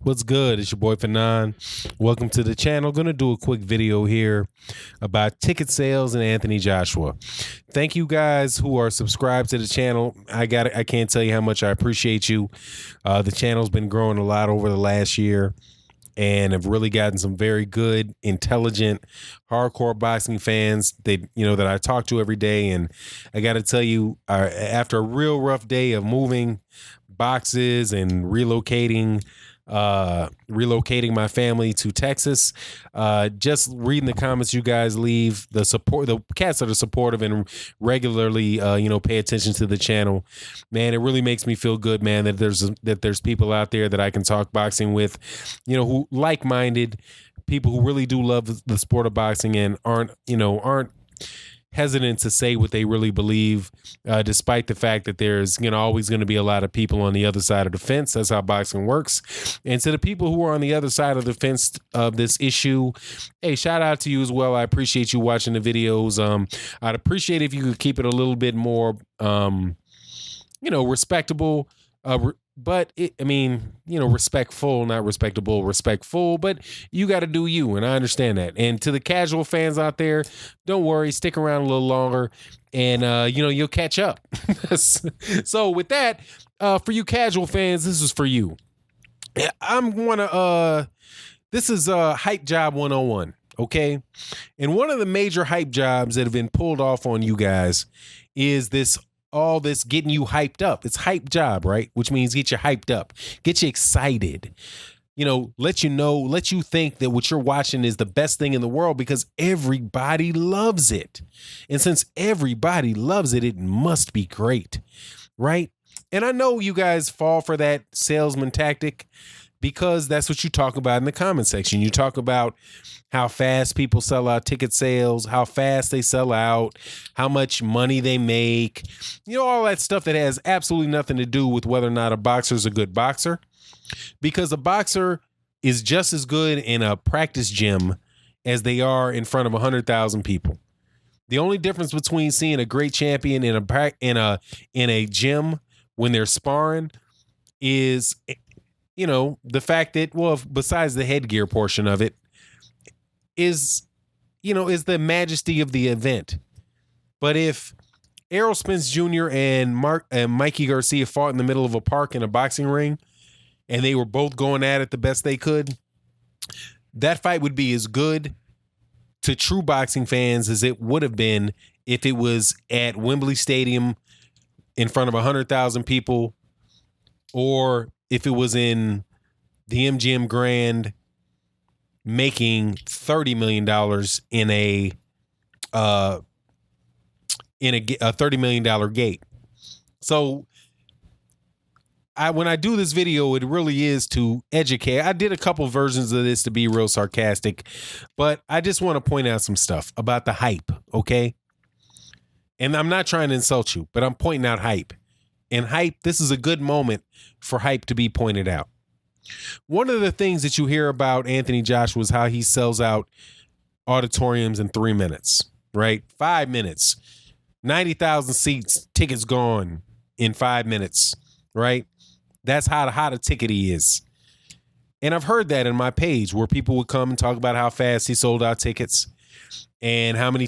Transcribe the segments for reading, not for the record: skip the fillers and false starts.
What's good? It's your boy Fanon. Welcome to the channel. Going to do a quick video here about ticket sales and Anthony Joshua. Thank you guys who are subscribed to the channel. I can't tell you how much I appreciate you. The channel's been growing a lot over the last year and have really gotten some very good, intelligent, hardcore boxing fans that I talk to every day. And I got to tell you, after a real rough day of moving boxes and relocating my family to Texas. Just reading the comments you guys leave, the cats that are supportive and regularly, pay attention to the channel. Man, it really makes me feel good, man, that there's people out there that I can talk boxing with, who like-minded people who really do love the sport of boxing and aren't hesitant to say what they really believe, despite the fact that there's always going to be a lot of people on the other side of the fence. That's how boxing works. And to the people who are on the other side of the fence of this issue, hey, shout out to you as well. I appreciate you watching the videos. I'd appreciate if you could keep it a little bit more respectable, respectful, not respectable, respectful, but you got to do you. And I understand that. And to the casual fans out there, don't worry, stick around a little longer and, you'll catch up. So with that, for you casual fans, this is for you. This is Hype Job 101. Okay. And one of the major hype jobs that have been pulled off on you guys is all this getting you hyped up. It's hype job, right? Which means get you hyped up, get you excited, let you think that what you're watching is the best thing in the world because everybody loves it. And since everybody loves it, it must be great, right? And I know you guys fall for that salesman tactic because that's what you talk about in the comment section. You talk about how fast people sell out ticket sales, how fast they sell out, how much money they make, all that stuff that has absolutely nothing to do with whether or not a boxer is a good boxer, because a boxer is just as good in a practice gym as they are in front of 100,000 people. The only difference between seeing a great champion in a gym when they're sparring is the fact that, well, besides the headgear portion of it, is the majesty of the event. But if Errol Spence Jr. and Mikey Garcia fought in the middle of a park in a boxing ring and they were both going at it the best they could, that fight would be as good to true boxing fans as it would have been if it was at Wembley Stadium in front of 100,000 people, or if it was in the MGM Grand making $30 million in a $30 million gate. So when I do this video, it really is to educate. I did a couple versions of this to be real sarcastic, but I just want to point out some stuff about the hype, okay? And I'm not trying to insult you, but I'm pointing out hype. And hype, this is a good moment for hype to be pointed out. One of the things that you hear about Anthony Joshua is how he sells out auditoriums in 3 minutes, right? 5 minutes, 90,000 seats, tickets gone in 5 minutes, right? That's how hot a ticket he is. And I've heard that in my page where people would come and talk about how fast he sold out tickets and how many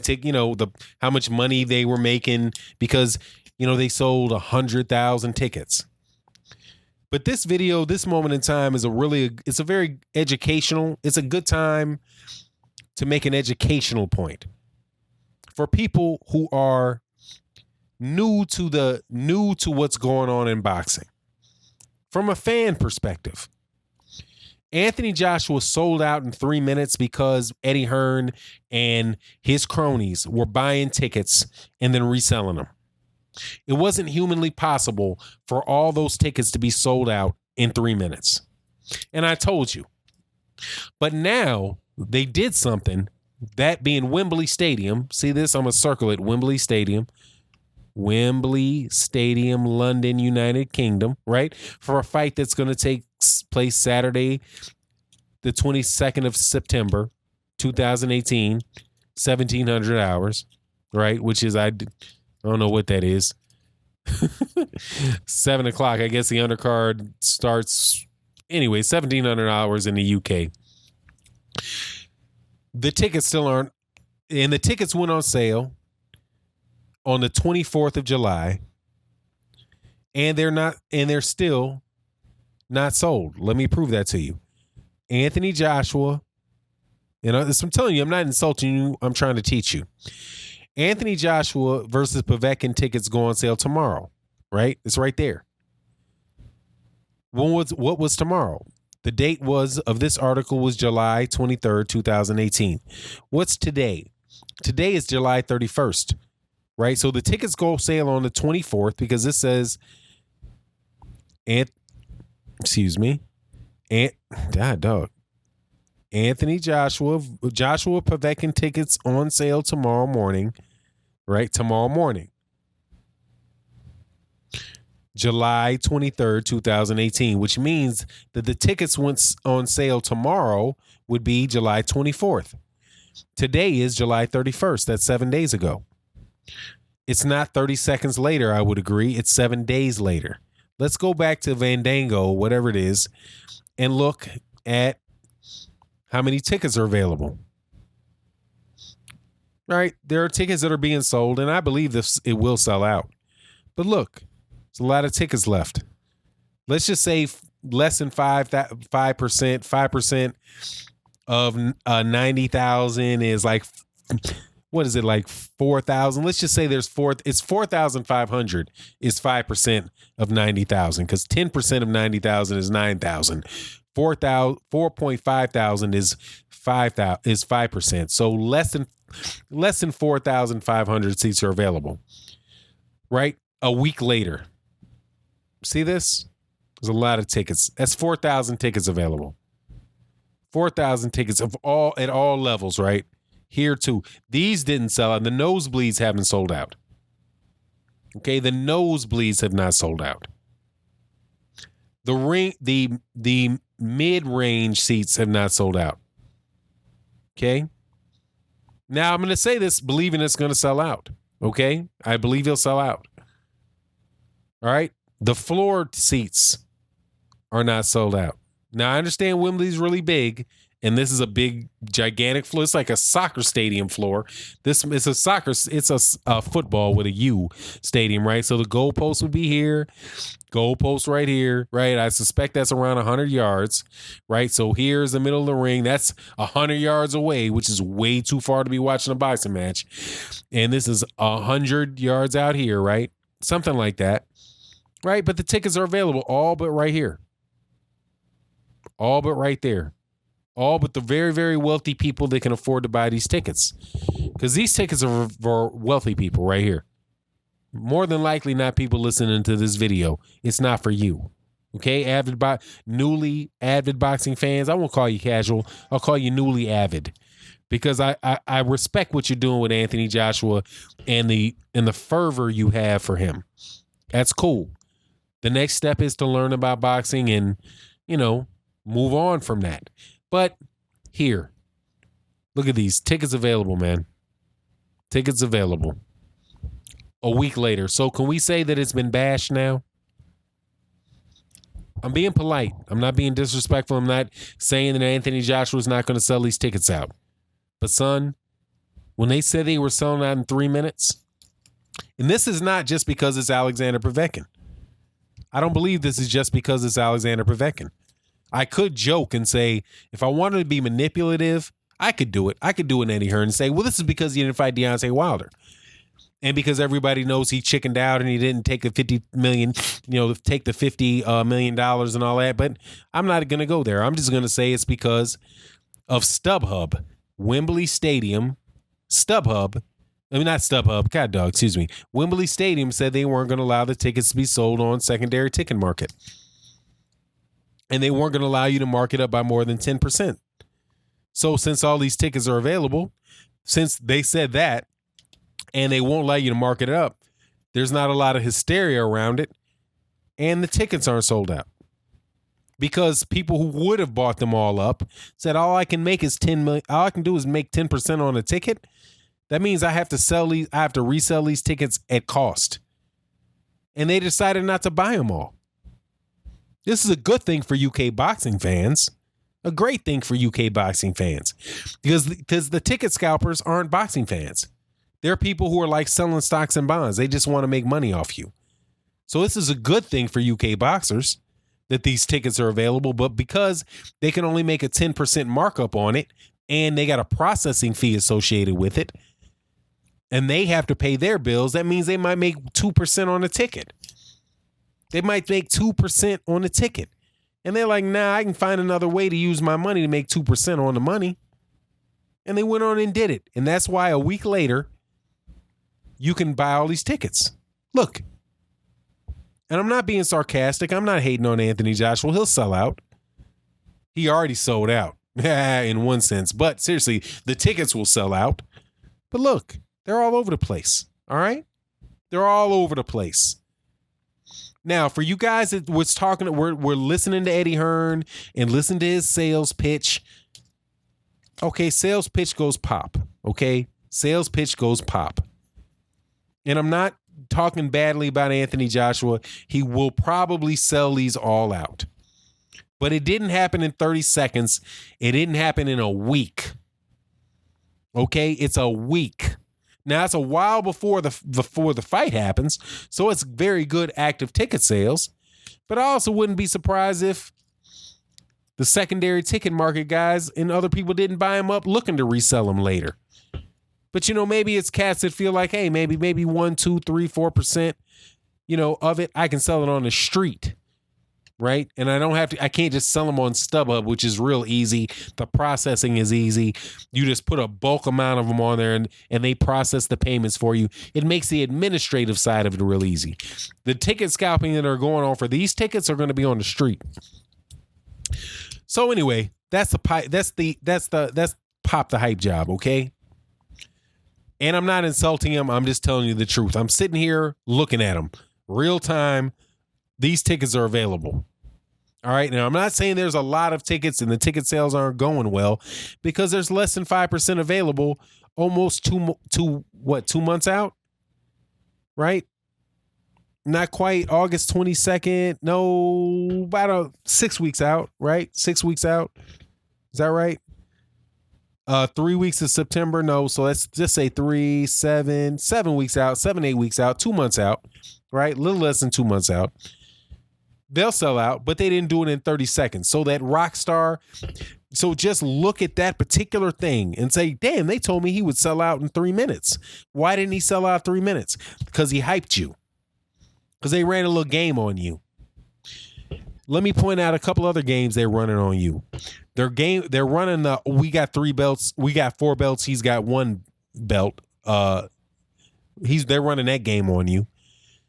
how much money they were making because they sold 100,000 tickets. But this video, this moment in time it's a very educational. It's a good time to make an educational point for people who are new to what's going on in boxing. From a fan perspective, Anthony Joshua sold out in 3 minutes because Eddie Hearn and his cronies were buying tickets and then reselling them. It wasn't humanly possible for all those tickets to be sold out in 3 minutes. And I told you. But now they did something, that being Wembley Stadium. See this? I'm going to circle it. Wembley Stadium. Wembley Stadium, London, United Kingdom, right? For a fight that's going to take place Saturday, the 22nd of September, 2018, 1700 hours, right? Which is, I don't know what that is. 7 o'clock. I guess the undercard starts anyway, $1,700 in the UK. The tickets still aren't, and the tickets went on sale on the 24th of July, and they're still not sold. Let me prove that to you. Anthony Joshua, I'm telling you, I'm not insulting you. I'm trying to teach you. Anthony Joshua versus Povetkin tickets go on sale tomorrow, right? It's right there. What was tomorrow? The date of this article was July 23rd, 2018. What's today? Today is July 31st, right? So the tickets go sale on the 24th because this says, Anthony Joshua Povetkin tickets on sale tomorrow morning, right? Tomorrow morning. July 23rd, 2018, which means that the tickets went on sale tomorrow would be July 24th. Today is July 31st. That's 7 days ago. It's not 30 seconds later, I would agree. It's 7 days later. Let's go back to Fandango, whatever it is, and look at how many tickets are available. All right, there are tickets that are being sold, and I believe it will sell out. But look, there's a lot of tickets left. Let's just say less than 5%. 5% of 90,000 is like, what is it, like 4,000? Let's just say it's 4,500 is 5% of 90,000, because 10% of 90,000 is 9,000. 4.5 thousand is 5%. So less than 4,500 seats are available. Right? A week later. See this? There's a lot of tickets. That's 4,000 tickets available. 4,000 tickets at all levels, right? Here too. These didn't sell out. The nosebleeds haven't sold out. Okay, the nosebleeds have not sold out. The mid-range seats have not sold out. Okay? Now I'm going to say this believing it's going to sell out. Okay? I believe it'll sell out. All right? The floor seats are not sold out. Now I understand Wembley's really big, and this is a big, gigantic floor. It's like a soccer stadium floor. It's a football with a U stadium, right? So the goalpost would be here, goalpost right here, right? I suspect that's around 100 yards, right? So here's the middle of the ring. That's 100 yards away, which is way too far to be watching a boxing match. And this is 100 yards out here, right? Something like that, right? But the tickets are available all but right here. All but right there. All but the very, very wealthy people that can afford to buy these tickets. Because these tickets are for wealthy people right here. More than likely not people listening to this video. It's not for you. Okay? Newly avid boxing fans. I won't call you casual. I'll call you newly avid. Because I respect what you're doing with Anthony Joshua and the fervor you have for him. That's cool. The next step is to learn about boxing and, move on from that. But here, look at these tickets available, man. Tickets available. A week later. So can we say that it's been bashed now? I'm being polite. I'm not being disrespectful. I'm not saying that Anthony Joshua is not going to sell these tickets out. But son, when they said they were selling out in 3 minutes, and this is not just because it's Alexander Povetkin. I don't believe this is just because it's Alexander Povetkin. I could joke and say, if I wanted to be manipulative, I could do it. I could do an Eddie Hearn and say, well, this is because he didn't fight Deontay Wilder. And because everybody knows he chickened out and he didn't take the $50 million, take the $50 million and all that. But I'm not going to go there. I'm just going to say it's because of StubHub. Wembley Stadium, Wembley Stadium said they weren't going to allow the tickets to be sold on secondary ticket market. And they weren't going to allow you to mark it up by more than 10%. So since all these tickets are available, since they said that, and they won't allow you to mark it up, there's not a lot of hysteria around it, and the tickets aren't sold out. Because people who would have bought them all up said, all I can make is $10 million. All I can do is make 10% on a ticket. That means I have to resell these tickets at cost. And they decided not to buy them all. This is a good thing for UK boxing fans. A great thing for UK boxing fans. Because the ticket scalpers aren't boxing fans. They're people who are like selling stocks and bonds. They just want to make money off you. So this is a good thing for UK boxers that these tickets are available. But because they can only make a 10% markup on it, and they got a processing fee associated with it, and they have to pay their bills, that means they might make 2% on a ticket. They might make 2% on the ticket. And they're like, nah, I can find another way to use my money to make 2% on the money. And they went on and did it. And that's why a week later, you can buy all these tickets. Look, and I'm not being sarcastic. I'm not hating on Anthony Joshua. He'll sell out. He already sold out in one sense. But seriously, the tickets will sell out. But look, they're all over the place. All right? They're all over the place. Now, for you guys that was talking, we're listening to Eddie Hearn and listen to his sales pitch. Okay, sales pitch goes pop. Okay, sales pitch goes pop. And I'm not talking badly about Anthony Joshua. He will probably sell these all out. But it didn't happen in 30 seconds. It didn't happen in a week. Okay, it's a week. Now, it's a while before the fight happens, so it's very good active ticket sales. But I also wouldn't be surprised if the secondary ticket market guys and other people didn't buy them up looking to resell them later. But, maybe it's cats that feel like, hey, maybe 1, 2, 3, 4%, of it, I can sell it on the street. Right. And I can't just sell them on StubHub, which is real easy. The processing is easy. You just put a bulk amount of them on there and they process the payments for you. It makes the administrative side of it real easy. The ticket scalping that are going on for these tickets are going to be on the street. So anyway, that's pop the hype job. OK. And I'm not insulting him. I'm just telling you the truth. I'm sitting here looking at them real time. These tickets are available. All right. Now, I'm not saying there's a lot of tickets and the ticket sales aren't going well because there's less than 5% available almost 2 months out. Right. Not quite August 22nd. No, about 6 weeks out. Right. 6 weeks out. Is that right? 3 weeks of September. No. So let's just say 7 weeks out, 7, 8 weeks out, 2 months out. Right. A little less than 2 months out. They'll sell out, but they didn't do it in 30 seconds. So that rock star, so just look at that particular thing and say, damn, they told me he would sell out in 3 minutes. Why didn't he sell out 3 minutes? Because he hyped you. Because they ran a little game on you. Let me point out a couple other games they're running on you. They're running we got 3 belts. We got 4 belts. He's got 1 belt. They're running that game on you.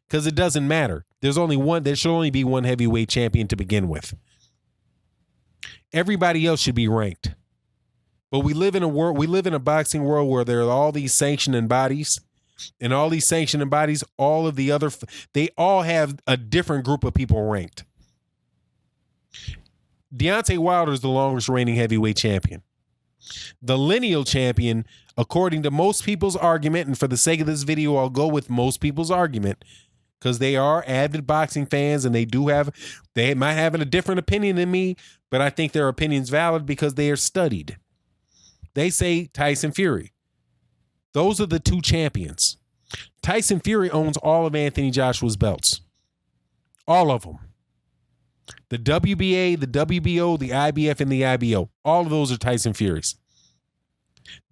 Because it doesn't matter. There should only be 1 heavyweight champion to begin with. Everybody else should be ranked. But we live in a boxing world where there are all these sanctioning bodies. And all these sanctioning bodies, they all have a different group of people ranked. Deontay Wilder is the longest reigning heavyweight champion. The lineal champion, according to most people's argument, and for the sake of this video, I'll go with most people's argument, because they are avid boxing fans and they might have a different opinion than me, but I think their opinion's valid because they are studied. They say Tyson Fury. Those are the 2 champions. Tyson Fury owns all of Anthony Joshua's belts. All of them. The WBA, the WBO, the IBF, and the IBO. All of those are Tyson Fury's.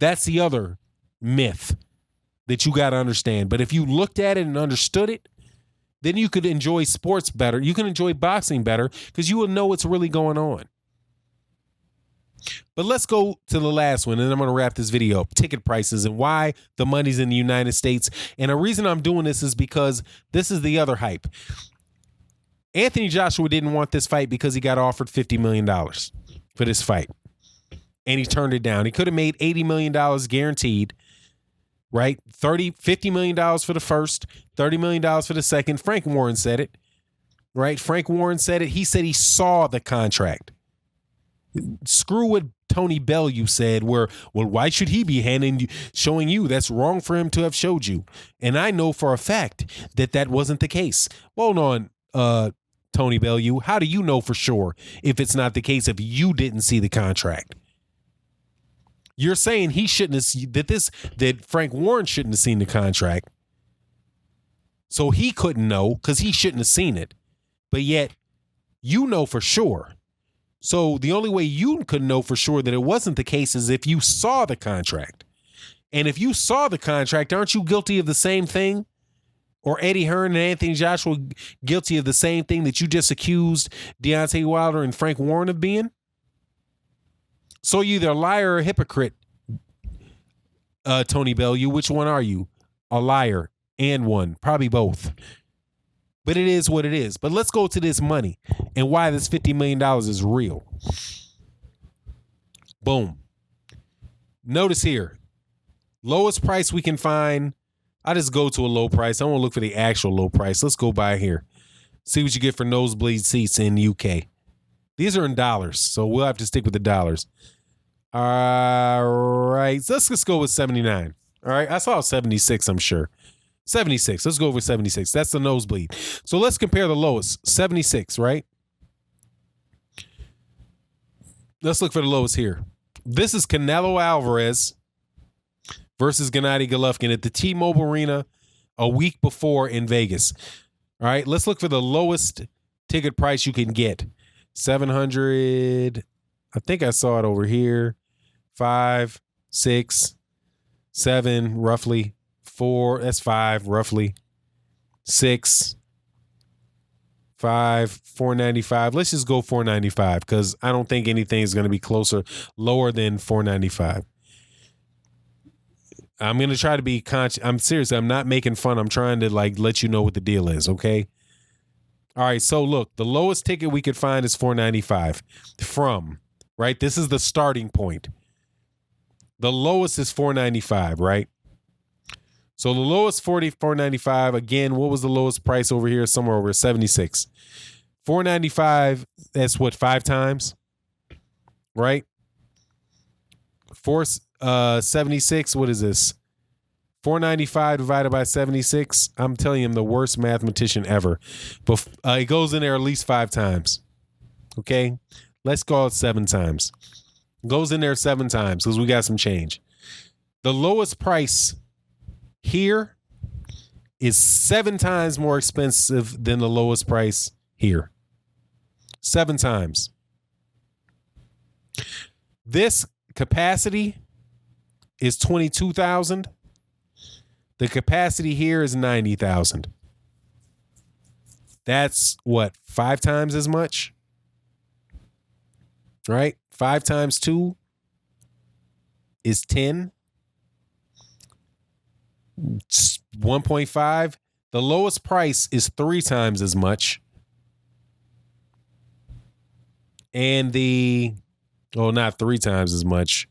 That's the other myth that you got to understand. But if you looked at it and understood it, then you could enjoy sports better. You can enjoy boxing better because you will know what's really going on. But let's go to the last one, and I'm going to wrap this video up. Ticket prices and why the money's in the United States. And the reason I'm doing this is because this is the other hype. Anthony Joshua didn't want this fight because he got offered $50 million for this fight. And he turned it down. He could have made $80 million guaranteed. Right? $50 million for the first, $30 million for the second. Frank Warren said it. Right? Frank Warren said it. He said he saw the contract. Screw what Tony Bellew said, why should he be showing you? That's wrong for him to have showed you. And I know for a fact that wasn't the case. Hold on, Tony Bellew. How do you know for sure if it's not the case if you didn't see the contract? You're saying he shouldn't have that Frank Warren shouldn't have seen the contract. So he couldn't know because he shouldn't have seen it. But yet you know for sure. So the only way you could know for sure that it wasn't the case is if you saw the contract. And if you saw the contract, aren't you guilty of the same thing? Or Eddie Hearn and Anthony Joshua guilty of the same thing that you just accused Deontay Wilder and Frank Warren of being? So you're either a liar or a hypocrite, Tony Bellew. Which one are you? A liar and one. Probably both. But it is what it is. But let's go to this money and why this $50 million is real. Boom. Notice here. Lowest price we can find. I just go to a low price. I want to look for the actual low price. Let's go by here. See what you get for nosebleed seats in the UK. These are in dollars, so we'll have to stick with the dollars. All right. So let's just go with 79. All right. I saw 76, I'm sure. 76. Let's go over 76. That's the nosebleed. So let's compare the lowest. 76, right? Let's look for the lowest here. This is Canelo Alvarez versus Gennady Golovkin at the T-Mobile Arena a week before in Vegas. All right, let's look for the lowest ticket price you can get. 700. I think I saw it over here. 5, 6, 7, roughly. 4, that's 5, roughly. 6, 5, 495. Let's just go 495 because I don't think anything is going to be lower than 495. I'm going to try to be conscious. I'm serious. I'm not making fun. I'm trying to let you know what the deal is. Okay. All right. So look, the lowest ticket we could find is 495 right? This is the starting point. The lowest is 495, right? So the lowest 495. Again, what was the lowest price over here? Somewhere over 76. 495. That's what, 5 times, right? 76. What is this? 495 divided by 76. I'm telling you, I'm the worst mathematician ever. But it goes in there at least 5 times. Okay, let's call it 7 times. Goes in there 7 times because we got some change. The lowest price here is 7 times more expensive than the lowest price here. 7 times. This capacity is 22,000. The capacity here is 90,000. That's what, 5 times as much? Right? 5 times 2 is 10. 1.5. The lowest price is 3 times as much. And not 3 times as much.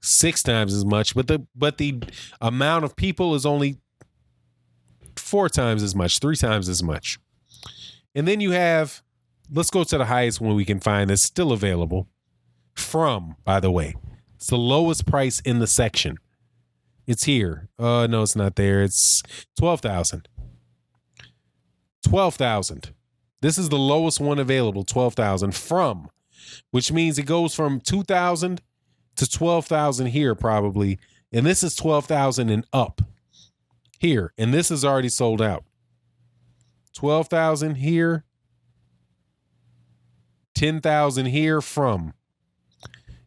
6 times as much, but the amount of people is only 4 times as much, 3 times as much. And then you have, let's go to the highest one we can find that's still available. By the way, it's the lowest price in the section. It's here. No, it's not there. It's 12,000. 12,000. This is the lowest one available, 12,000 which means it goes from 2,000 to 12,000 here probably. And this is 12,000 and up here. And this is already sold out. 12,000 here. 10,000 here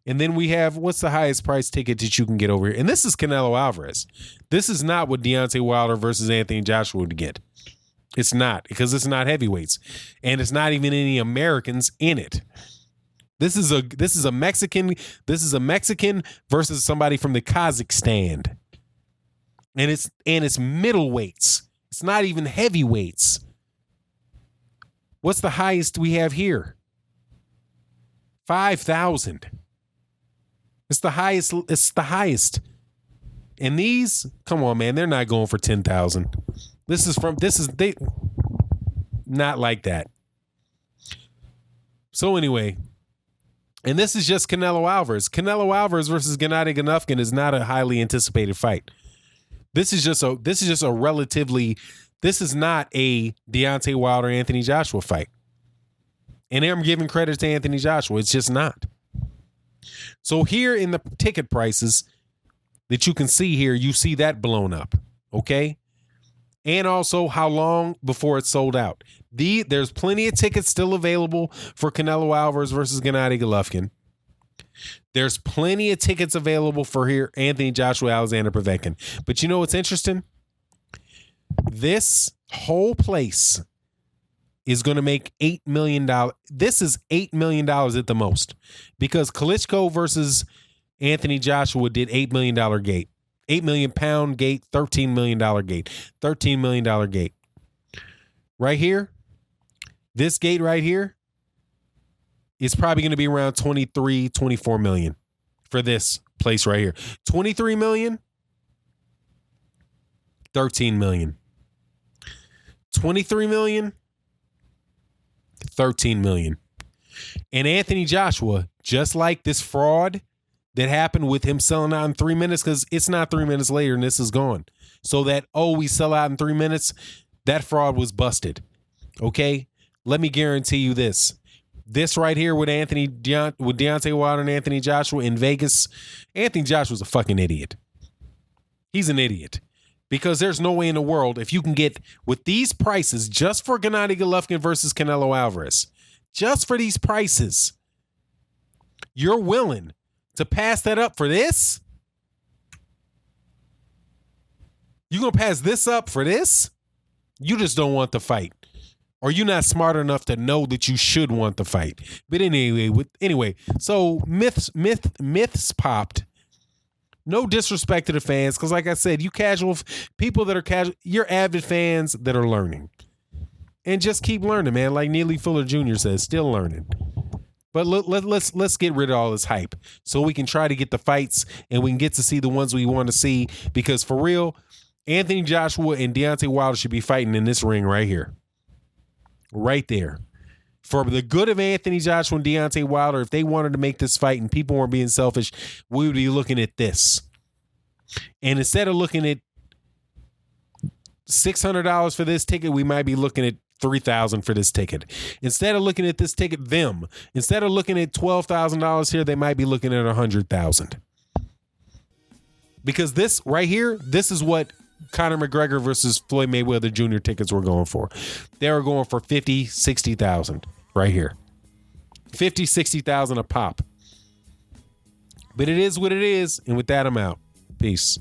And then we have, what's the highest price ticket that you can get over here? And this is Canelo Alvarez. This is not what Deontay Wilder versus Anthony Joshua would get. It's not, because it's not heavyweights. And it's not even any Americans in it. This is a Mexican versus somebody from the Kazakhstan. And it's middleweights. It's not even heavyweights. What's the highest we have here? 5,000. It's the highest. And these, come on, man, they're not going for 10,000. They not like that. So anyway, and this is just Canelo Alvarez. Canelo Alvarez versus Gennady Golovkin is not a highly anticipated fight. This is just a This is not a Deontay Wilder Anthony Joshua fight. And I'm giving credit to Anthony Joshua. It's just not. So here in the ticket prices that you can see here, you see that blown up. Okay. And also how long before it's sold out. There's plenty of tickets still available for Canelo Alvarez versus Gennady Golovkin. There's plenty of tickets available for here Anthony Joshua, Alexander Povetkin. But you know what's interesting? This whole place is going to make $8 million. This is $8 million at the most, because Klitschko versus Anthony Joshua did $8 million gate, £8 million gate, $13 million gate, $13 million gate. Right here, this gate right here is probably going to be around 23, 24 million for this place right here. 23 million, 13 million. 23 million, 13 million. And Anthony Joshua, just like this fraud that happened with him selling out in 3 minutes, because it's not 3 minutes later and this is gone. So that, we sell out in 3 minutes, that fraud was busted. Okay? Let me guarantee you this. This right here with Deontay Wilder and Anthony Joshua in Vegas, Anthony Joshua's a fucking idiot. He's an idiot. Because there's no way in the world, if you can get with these prices just for Gennady Golovkin versus Canelo Alvarez, just for these prices, you're willing to pass that up for this? You gonna pass this up for this? You just don't want the fight. Or you're not smart enough to know that you should want the fight. But anyway, so myths popped. No disrespect to the fans, because like I said, you casual people that are casual, you're avid fans that are learning. And just keep learning, man. Like Neely Fuller Jr. says, still learning. But let's get rid of all this hype so we can try to get the fights and we can get to see the ones we want to see. Because for real, Anthony Joshua and Deontay Wilder should be fighting in this ring right here. Right there. For the good of Anthony Joshua and Deontay Wilder, if they wanted to make this fight and people weren't being selfish, we would be looking at this. And instead of looking at $600 for this ticket, we might be looking at $3,000 for this ticket. Instead of looking at this ticket, instead of looking at $12,000 here, they might be looking at $100,000. Because this right here, this is what Conor McGregor versus Floyd Mayweather Jr. tickets were going for. They were going for $50,000, $60,000 right here. $50,000, $60,000 a pop. But it is what it is. And with that, I'm out. Peace.